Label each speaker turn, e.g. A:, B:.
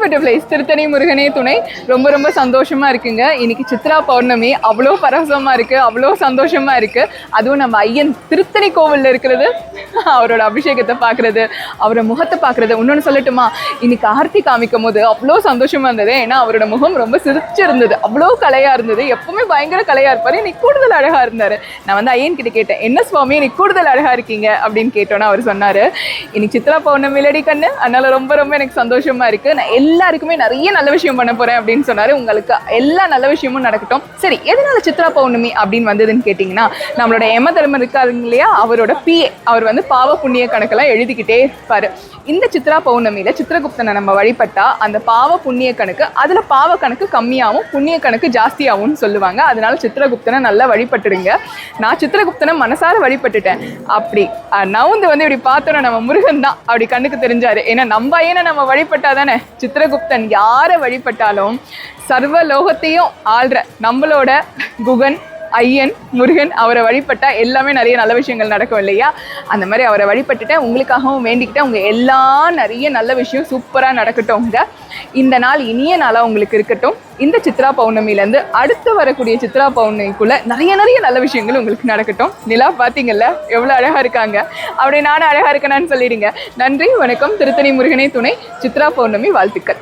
A: Butterflies Tiruttani முருகனே துணை. ரொம்ப ரொம்ப சந்தோஷமா இருக்குங்க. இன்னைக்கு சித்ரா பௌர்ணமி. அவ்வளோ பரவசமா இருக்கு, அவ்வளோ சந்தோஷமா இருக்கு. அதுவும் நம்ம ஐயன் திருத்தணி கோவில்ல இருக்கிறது, அவரோட அபிஷேகத்தை பார்க்கறது, அவரோட முகத்தை பார்க்கறது. இன்னொன்று சொல்லட்டுமா, இன்னைக்கு ஆர்த்தி காமிக்கும் போது அவ்வளோ சந்தோஷமா இருந்தது. ஏன்னா அவரோட முகம் ரொம்ப சிரிச்சு இருந்தது, அவ்வளோ கலையா இருந்தது. எப்பவுமே பயங்கர கலையா இருப்பாரு, இன்னைக்கு கூடுதல் அழகா இருந்தாரு. நான் வந்து ஐயன் கிட்ட கேட்டேன், என்ன சுவாமி இன்னைக்கு கூடுதல் அழகா இருக்கீங்க அப்படின்னு கேட்டோன்னா அவர் சொன்னாரு, இன்னைக்கு சித்ரா பௌர்ணமி இல்லடி கண்ணு, அதனால ரொம்ப ரொம்ப எனக்கு சந்தோஷமா இருக்கு. நான் எல்லாருக்குமே நிறைய நல்ல விஷயம் பண்ண போறேன் அப்படின்னு சொன்னாரு. உங்களுக்கு எல்லா நல்ல விஷயமும் நடக்கட்டும். சரி, எதனால சித்ரா பௌர்ணமி அப்படின்னு வந்ததுன்னு கேட்டீங்கன்னா, நம்மளோட யம தர்மர் இருக்காருங்க இல்லையா, அவரோட பிஏ, அவர் வந்து பாவ புண்ணிய கணக்கெல்லாம் எழுதிக்கிட்டே இருப்பாரு. இந்த சித்ரா பௌர்ணமியில சித்திரகுப்தனை நம்ம வழிபட்டா அந்த பாவ புண்ணிய கணக்கு, அதுல பாவ கணக்கு கம்மியாகவும் புண்ணிய கணக்கு ஜாஸ்தியாகும்னு சொல்லுவாங்க. அதனால சித்திரகுப்தனை நல்லா வழிபட்டுடுங்க. நான் சித்திரகுப்தனை மனசார வழிபட்டுட்டேன். அப்படி நவுந்து வந்து இப்படி பார்த்தோன்னா நம்ம முருகன் தான் அப்படி கண்ணுக்கு தெரிஞ்சாரு. ஏன்னா நம்ம ஐயனை நம்ம வழிபட்டாதானே, சித்திரகுப்தன் யாரை வழிபட்டாலும் சர்வ லோகத்தையும் ஆள்ற நம்மளோட குகன் ஐயன் முருகன், அவரை வழிபட்டா எல்லாமே நிறைய நல்ல விஷயங்கள் நடக்கும் இல்லையா? அந்த மாதிரி அவரை வழிபட்டுட்டேன். உங்களுக்காகவும் வேண்டிக்கிட்டேன். உங்கள் எல்லாம் நிறைய நல்ல விஷயம் சூப்பராக நடக்கட்டும்ங்க. இந்த நாள் இனிய நாளாக உங்களுக்கு இருக்கட்டும். இந்த சித்ரா பௌர்ணமியிலேருந்து அடுத்து வரக்கூடிய சித்ரா பௌர்ணமிக்குள்ளே நிறைய நல்ல விஷயங்கள் உங்களுக்கு நடக்கட்டும். நிலா பார்த்தீங்கல்ல எவ்வளோ அழகாக இருக்காங்க, அப்படியே நானும் அழகாக இருக்கேனான்னு சொல்லிடுங்க. நன்றி, வணக்கம். திருத்தணி முருகனே துணை. சித்ரா பௌர்ணமி வாழ்த்துக்கள்.